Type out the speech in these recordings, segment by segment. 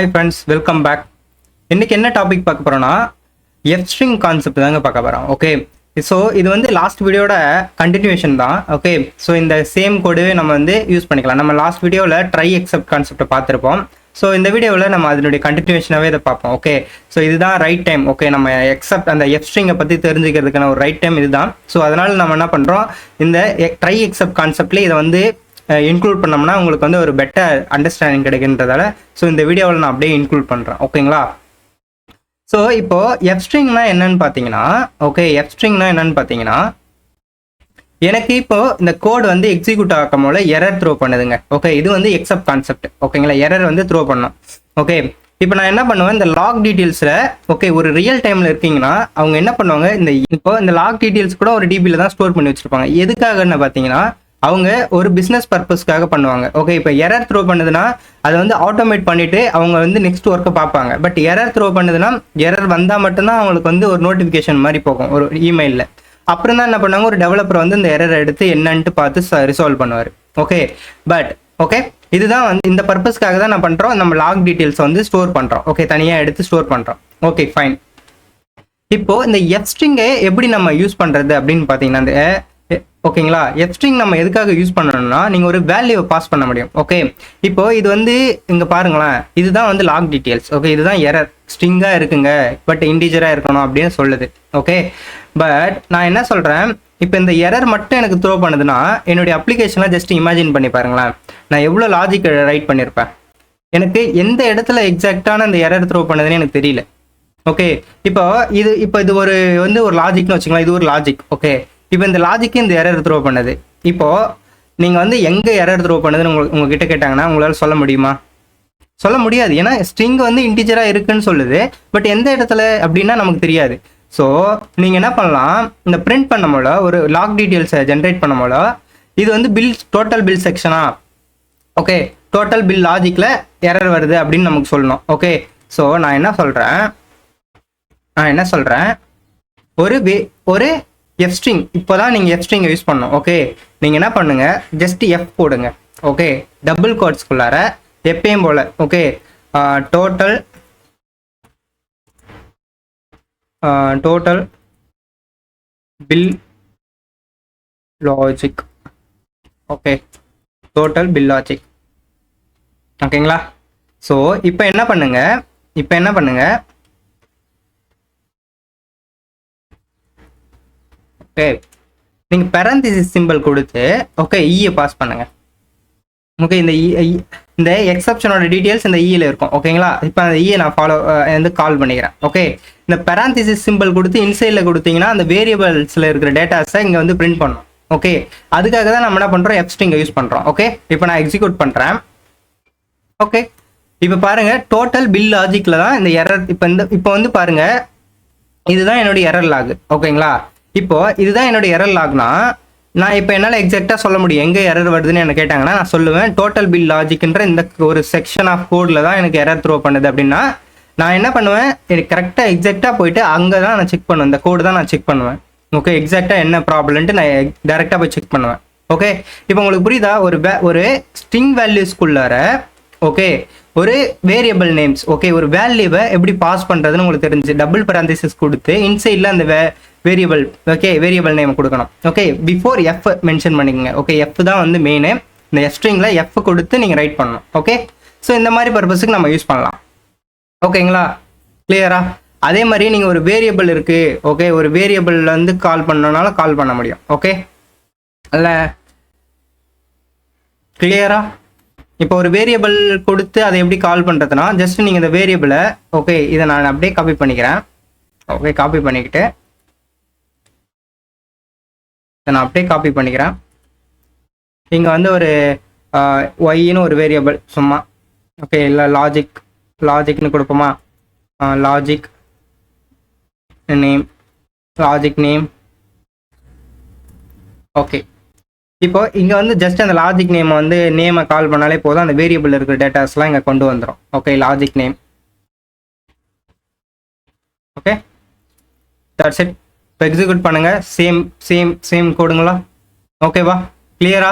Hi friends, welcome back. இன்னைக்கு என்ன topic பார்க்க போறோம்னா எஃப் ஸ்ட்ரிங் கான்செப்ட் தாங்க பார்க்க போறோம். ஓகே, ஸோ இது வந்து லாஸ்ட் வீடியோட கண்டினியூஷன் தான். ஓகே, ஸோ இந்த சேம் கோடுவே நம்ம வந்து யூஸ் பண்ணிக்கலாம். நம்ம லாஸ்ட் வீடியோவில் ட்ரை எக்ஸப்ட் கான்செப்டை பார்த்துருப்போம். ஸோ இந்த வீடியோவில் நம்ம அதனுடைய கண்டினியூஷனாகவே இதை பார்ப்போம். ஓகே, ஸோ இதுதான் ரைட் டைம். ஓகே, நம்ம எக்ஸப்ட் அந்த எஃப் ஸ்ட்ரிங்கை பற்றி தெரிஞ்சுக்கிறதுக்கான ஒரு ரைட் டைம் இதுதான். ஸோ அதனால் நம்ம என்ன பண்ணுறோம், இந்த ட்ரை எக்ஸப்ட் கான்செப்ட்லேயே இதை வந்து இன்க்ளூட் பண்ணோம்னா உங்களுக்கு வந்து ஒரு பெட்டர் அண்டர்ஸ்டாண்டிங் கிடைக்கின்றதால ஸோ இந்த வீடியோவில் நான் அப்படியே இன்க்ளூட் பண்ணுறேன். ஓகேங்களா? ஸோ இப்போ எஃப் ஸ்ட்ரிங்னா என்னன்னு பார்த்தீங்கன்னா, ஓகே, எஃப் ஸ்ட்ரிங்னா என்னன்னு பார்த்தீங்கன்னா, எனக்கு இப்போ இந்த கோட் வந்து எக்ஸிக்யூட் ஆகும் போல எரர் த்ரோ பண்ணுதுங்க. ஓகே, இது வந்து எக்ஸப்ட் கான்செப்ட். ஓகேங்களா? எரர் வந்து த்ரோ பண்ணோம். ஓகே, இப்போ நான் என்ன பண்ணுவேன், இந்த லாக் டீட்டெயில்ஸில் ஓகே ஒரு ரியல் டைமில் இருக்கீங்கன்னா அவங்க என்ன பண்ணுவாங்க, இந்த லாக் டீட்டெயில்ஸ் கூட ஒரு டிபியில் தான் ஸ்டோர் பண்ணி வச்சுருப்பாங்க. எதுக்காகன்னு பார்த்தீங்கன்னா அவங்க ஒரு பிஸ்னஸ் பர்பஸ்க்காக பண்ணுவாங்க. ஓகே, இப்போ எரர் த்ரோ பண்ணுதுன்னா அதை வந்து ஆட்டோமேட் பண்ணிவிட்டு அவங்க வந்து நெக்ஸ்ட் ஒர்க்கை பார்ப்பாங்க. பட் எரர் த்ரோ பண்ணுதுன்னா எரர் வந்தால் மட்டும்தான் அவங்களுக்கு வந்து ஒரு நோட்டிஃபிகேஷன் மாதிரி போகும் ஒரு இமெயிலில். அப்புறம் தான் என்ன பண்ணுவாங்க, ஒரு டெவலப்பர் வந்து இந்த எரர் எடுத்து என்னன்ட்டு பார்த்து ரிசால்வ் பண்ணுவார். ஓகே, பட் ஓகே இதுதான் வந்து இந்த பர்பஸ்க்காக தான் நான் பண்ணுறோம். நம்ம லாக் டீட்டெயில்ஸை வந்து ஸ்டோர் பண்ணுறோம். ஓகே, தனியாக எடுத்து ஸ்டோர் பண்ணுறோம். Okay, fine. இப்போது இந்த எஃப் ஸ்ட்ரிங்கை எப்படி நம்ம யூஸ் பண்ணுறது அப்படின்னு பார்த்தீங்கன்னா, அந்த ஓகேங்களா, எஃப் ஸ்ட்ரிங் நம்ம எதுக்காக யூஸ் பண்ணணும்னா நீங்கள் ஒரு வேல்யூவை பாஸ் பண்ண முடியும். ஓகே, இப்போ இது வந்து இங்கே பாருங்களேன், இதுதான் வந்து லாக் டீட்டெயில்ஸ். ஓகே, இதுதான் எரர் ஸ்ட்ரிங்காக இருக்குங்க, பட் இன்டிஜராக இருக்கணும் அப்படின்னு சொல்லுது. ஓகே, பட் நான் என்ன சொல்கிறேன், இப்போ இந்த எரர் மட்டும் எனக்கு த்ரோ பண்ணுதுன்னா என்னுடைய அப்ளிகேஷனில் ஜஸ்ட் இமேஜின் பண்ணி பாருங்களேன், நான் எவ்வளோ லாஜிக் ரைட் பண்ணியிருப்பேன். எனக்கு எந்த இடத்துல எக்ஸாக்டான இந்த எரர் த்ரோ பண்ணுதுன்னு எனக்கு தெரியல. ஓகே, இப்போ இது ஒரு வந்து ஒரு லாஜிக்னு வச்சுக்கலாம், இது ஒரு லாஜிக். ஓகே, இப்போ இந்த லாஜிக்கு இந்த எரர் த்ரோ பண்ணுது. இப்போது நீங்கள் வந்து எங்கே எரர் த்ரோ பண்ணுதுன்னு உங்ககிட்ட கேட்டாங்கன்னா உங்களால் சொல்ல முடியுமா? சொல்ல முடியாது. ஏன்னா ஸ்ட்ரிங் வந்து இன்டிஜராக இருக்குன்னு சொல்லுது, பட் எந்த இடத்துல அப்படின்னா நமக்கு தெரியாது. ஸோ நீங்கள் என்ன பண்ணலாம், இந்த பிரிண்ட் பண்ண போல ஒரு லாக் டீட்டெயில்ஸை ஜென்ரேட் பண்ண போல இது வந்து டோட்டல் பில் செக்ஷனா, ஓகே, டோட்டல் பில் லாஜிக்கில் எரர் வருது அப்படின்னு நமக்கு சொல்லணும். ஓகே, ஸோ நான் என்ன சொல்கிறேன், ஒரு எஃப் ஸ்ட்ரிங் இப்போதான் நீங்கள் எஃப் ஸ்ட்ரிங்கை யூஸ் பண்ணணும். ஓகே, நீங்கள் என்ன பண்ணுங்க, ஜஸ்ட் எஃப் போடுங்க. ஓகே, டபுள் கோட்ஸ்குள்ளார எப்பயும் போல okay total bill logic. Okay, total bill logic. ஓகேங்களா? ஸோ இப்போ என்ன பண்ணுங்க, ஓகே, நீங்கள் பேரந்தசிஸ் சிம்பிள் கொடுத்து ஓகே ஈயை பாஸ் பண்ணுங்க. ஓகே, இந்த எக்ஸப்ஷனோட டீட்டெயில்ஸ் இந்த ஈயில் இருக்கும். ஓகேங்களா? இப்போ அந்த ஈயை நான் வந்து கால் பண்ணிக்கிறேன். ஓகே, இந்த பேரந்தசிஸ் சிம்பிள் கொடுத்து இன்சைடில் கொடுத்தீங்கன்னா அந்த வேரியபிள்ஸில் இருக்கிற டேட்டாஸை இங்கே வந்து பிரிண்ட் பண்ணணும். ஓகே, அதுக்காக தான் நம்ம என்ன பண்ணுறோம், எஃப் ஸ்ட்ரிங்கை யூஸ் பண்ணுறோம். ஓகே, இப்போ நான் எக்ஸிக்யூட் பண்ணுறேன். ஓகே, இப்போ பாருங்கள், டோட்டல் பில் லாஜிக்கில் தான் இந்த எரர். இப்போ வந்து பாருங்கள், இதுதான் என்னுடைய எரர் லாக். ஓகேங்களா? இப்போ இதுதான் என்னோட எரர் லாக்னா நான் இப்போ என்னால் எக்ஸாக்டாக சொல்ல முடியும் எங்கே எரர் வருதுன்னு என்ன கேட்டாங்கன்னா நான் சொல்லுவேன், டோட்டல் பில் லாஜிக்ன்ற இந்த ஒரு செக்ஷன் ஆஃப் கோடில் தான் எனக்கு எரர் த்ரோ பண்ணுது அப்படின்னா நான் என்ன பண்ணுவேன், எனக்கு கரெக்டாக எக்ஸாக்டாக போயிட்டு அங்கே தான் நான் செக் பண்ணுவேன், இந்த கோடு தான் நான் செக் பண்ணுவேன். ஓகே, எக்ஸாக்டாக என்ன ப்ராப்ளம்ன்ட்டு நான் டேரெக்டாக போய் செக் பண்ணுவேன். ஓகே, இப்போ உங்களுக்கு புரியுதா, ஒரு ஸ்ட்ரிங் வேல்யூஸ்குள்ளார ஓகே ஒரு வேரியபிள் நேம்ஸ், ஓகே, ஒரு வேல்யூவை எப்படி பாஸ் பண்ணுறதுன்னு உங்களுக்கு தெரிஞ்சு டபுள் பேரந்தசிஸ் கொடுத்து இன்சைடில் அந்த வேரியபிள், ஓகே, வேரியபிள் நேம் கொடுக்கணும். ஓகே, பிஃபோர் எஃப் மென்ஷன் பண்ணிக்கோங்க. ஓகே, எஃப் தான் வந்து மெயினு. இந்த எஃப் ஸ்ட்ரிங்கில் எஃப் கொடுத்து நீங்கள் ரைட் பண்ணணும். ஓகே, ஸோ இந்த மாதிரி பர்பஸுக்கு நம்ம யூஸ் பண்ணலாம். ஓகேங்களா? கிளியரா? அதே மாதிரி நீங்கள் ஒரு வேரியபிள் இருக்குது, ஓகே, ஒரு வேரியபிளில் வந்து கால் பண்ணனால கால் பண்ண முடியும். ஓகே, இல்லை கிளியரா? இப்போ ஒரு வேரியபிள் கொடுத்து அதை எப்படி கால் பண்ணுறதுனா ஜஸ்ட் நீங்கள் இந்த வேரியபிளை ஓகே இதை நான் அப்படியே காப்பி பண்ணிக்கிறேன். ஓகே, காப்பி பண்ணிக்கிட்டு நான் அப்படியே காப்பி பண்ணிக்கிறேன். இங்கே வந்து ஒரு ஒய்ன்னு ஒரு வேரியபிள் சும்மா ஓகே, இல்லை லாஜிக்னு கொடுப்போமா, லாஜிக் நேம். ஓகே, இப்போ இங்கே வந்து ஜஸ்ட் அந்த லாஜிக் நேம் வந்து நேமை கால் பண்ணாலே போதும், அந்த வேரியபிள் இருக்கிற டேட்டாஸ்லாம் இங்கே கொண்டு வந்துடும். Okay, logic name. Okay, that's it. இப்போ எக்ஸிக்யூட் பண்ணுங்கள். சேம் கோடுங்களா? ஓகேவா? கிளியரா?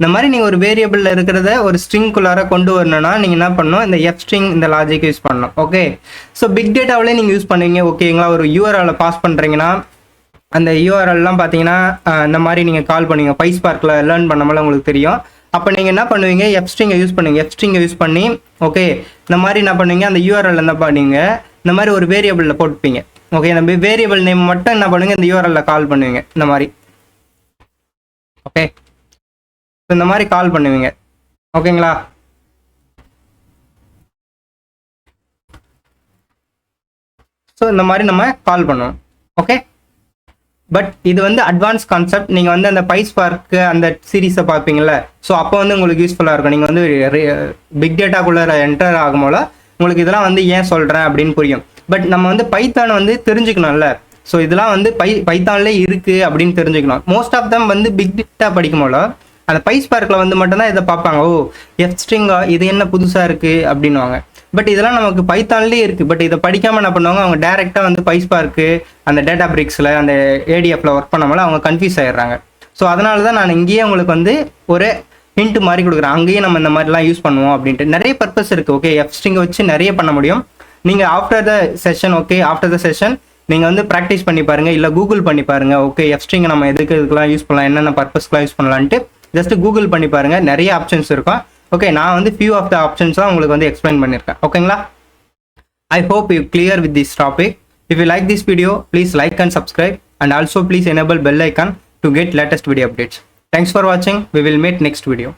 இந்த மாதிரி நீங்கள் ஒரு வேரியபிளில் இருக்கிறத ஒரு ஸ்ட்ரிங்குள்ளார கொண்டு வரணும்னா நீங்கள் என்ன பண்ணணும், இந்த எஃப் ஸ்ட்ரிங் இந்த லாஜிக் யூஸ் பண்ணணும். ஓகே, ஸோ பிக் டேட்டாவிலே நீங்கள் யூஸ் பண்ணுவீங்க. ஓகேங்களா, ஒரு யூஆர்எல்ல பாஸ் பண்ணுறீங்கன்னா அந்த யூஆர்எல்லாம் பார்த்தீங்கன்னா இந்த மாதிரி நீங்கள் கால் பண்ணுவீங்க. பைஸ்பார்க்கில் லேர்ன் பண்ணாமல் உங்களுக்கு தெரியும். அப்போ நீங்கள் என்ன பண்ணுவீங்க, எஃப் ஸ்ட்ரிங்கை யூஸ் பண்ணுவீங்க. எஃப் ஸ்ட்ரிங்கை யூஸ் பண்ணி ஓகே இந்த மாதிரி என்ன பண்ணுவீங்க, அந்த யூஆர்எல் என்ன பண்ணுவீங்க, இந்த மாதிரி ஒரு வேரியபிளில் போட்டுப்பீங்க. ஓகே, அந்த வேரியபிள் நேம் மட்டும் என்ன பண்ணுவீங்க, இந்த யூஆர்எல்ல கால் பண்ணுவீங்க இந்த மாதிரி. ஓகே, இந்த மாதிரி கால் பண்ணுவீங்க. ஓகேங்களா, ஸோ இந்த மாதிரி நம்ம கால் பண்ணுவோம். ஓகே, பட் இது வந்து அட்வான்ஸ் கான்செப்ட். நீங்கள் வந்து அந்த பைஸ்பார்க்கு அந்த சீரீஸை பார்ப்பீங்கள்ல, ஸோ அப்போ வந்து உங்களுக்கு யூஸ்ஃபுல்லாக இருக்கும். நீங்கள் வந்து பிக் டேட்டாக்குள்ளே என்டர் ஆகும்போது உங்களுக்கு இதெல்லாம் வந்து ஏன் சொல்கிறேன் அப்படின்னு புரியும். பட் நம்ம வந்து பைத்தானை வந்து தெரிஞ்சுக்கணும்ல. ஸோ இதெல்லாம் வந்து பைத்தான்லேயே இருக்குது அப்படின்னு தெரிஞ்சுக்கணும். மோஸ்ட் ஆஃப் தம் வந்து பிக் டேட்டா படிக்கும்போது அந்த பைஸ்பார்க்கில் வந்து மட்டும்தான் இதை பார்ப்பாங்க. ஓ எஃப் ஸ்ட்ரிங்கா, இது என்ன புதுசாக இருக்குது அப்படின்வாங்க. பட் இதெல்லாம் நமக்கு பைத்தான்லேயே இருக்குது. பட் இதை படிக்காமல் என்ன பண்ணுவாங்க, அவங்க டேரெக்டாக வந்து பைஸ்பார்க்கு அந்த டேட்டா பிரிக்ஸில் அந்த ஏடிஎஃப்ல ஒர்க் பண்ணாமல் அவங்க கன்ஃபியூஸ் ஆயிடுறாங்க. ஸோ அதனால தான் நான் இங்கேயே உங்களுக்கு வந்து ஒரு ஹிண்ட் மாதிரி கொடுக்குறேன். அங்கேயே நம்ம இந்த மாதிரிலாம் யூஸ் பண்ணுவோம் அப்படின்ட்டு நிறைய பர்பஸ் இருக்குது. ஓகே, எஃப் ஸ்ட்ரிங்கை வச்சு நிறைய பண்ண முடியும். நீங்கள் after the session, okay after the session நீங்கள் வந்து ப்ராக்டிஸ் பண்ணி பாருங்கள், இல்லை கூகுள் பண்ணி பாருங்கள். ஓகே, எஃப் ஸ்ட்ரிங்கை நம்ம இதுக்கெல்லாம் யூஸ் பண்ணலாம், என்னென்ன பர்பஸ்க்குலாம் யூஸ் பண்ணலான்ட்டு ஜஸ்ட் கூகுள் பண்ணி பாருங்கள். நிறைய ஆப்ஷன்ஸ் இருக்கும். ஓகே, நான் வந்து ஃபியூ ஆஃப் த ஆப்ஷன்ஸ் தான் உங்களுக்கு வந்து எக்ஸ்பிளைன் பண்ணியிருக்கேன். ஓகேங்களா, I hope you clear with this topic. If you like this video, please like and subscribe, and also please enable bell icon to get latest video updates. Thanks for watching. We will meet next video.